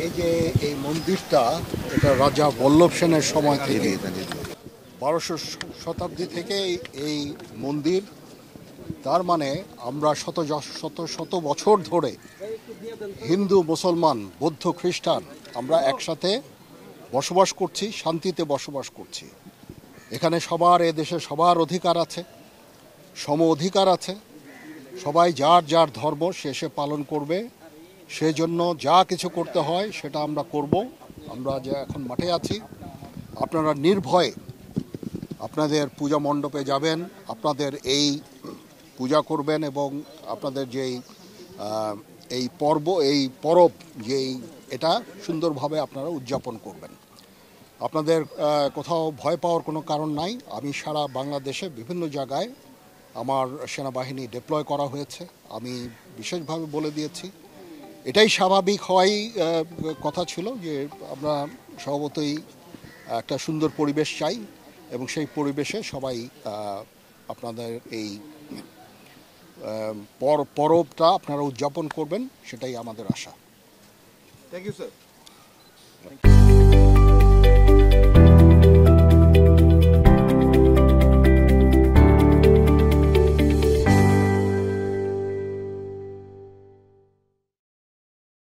এই যে এই মন্দিরটা, এটা রাজা বল্লভ সেনের সময় থেকে 1200 শতাব্দী থেকে এই মন্দির। তার মানে আমরা শত শত শত বছর ধরে হিন্দু, মুসলমান, বৌদ্ধ, খ্রিস্টান আমরা একসাথে বসবাস করছি, শান্তিতে বসবাস করছি। এখানে সবার, এদেশে সবার অধিকার আছে, সম অধিকার আছে। সবাই যার যার ধর্ম সে পালন করবে। সেজন্য যা কিছু করতে হয় সেটা আমরা করব। আমরা যে এখন মাঠে আছি, আপনারা নির্ভয়ে আপনাদের পূজা মণ্ডপে যাবেন, আপনাদের এই পূজা করবেন এবং আপনাদের যেই এই পরব যেই এটা সুন্দরভাবে আপনারা উদযাপন করবেন। আপনাদের কোথাও ভয় পাওয়ার কোনো কারণ নাই। আমি সারা বাংলাদেশে বিভিন্ন জায়গায় আমার সেনাবাহিনী ডিপ্লয় করা হয়েছে। আমি বিশেষভাবে বলে দিয়েছি, এটাই স্বাভাবিক হওয়াই কথা ছিল যে আমরা স্বভাবতই একটা সুন্দর পরিবেশ চাই এবং সেই পরিবেশে সবাই আপনাদের এই পরবটা আপনারা উদযাপন করবেন, সেটাই আমাদের আশা। Thank you sir.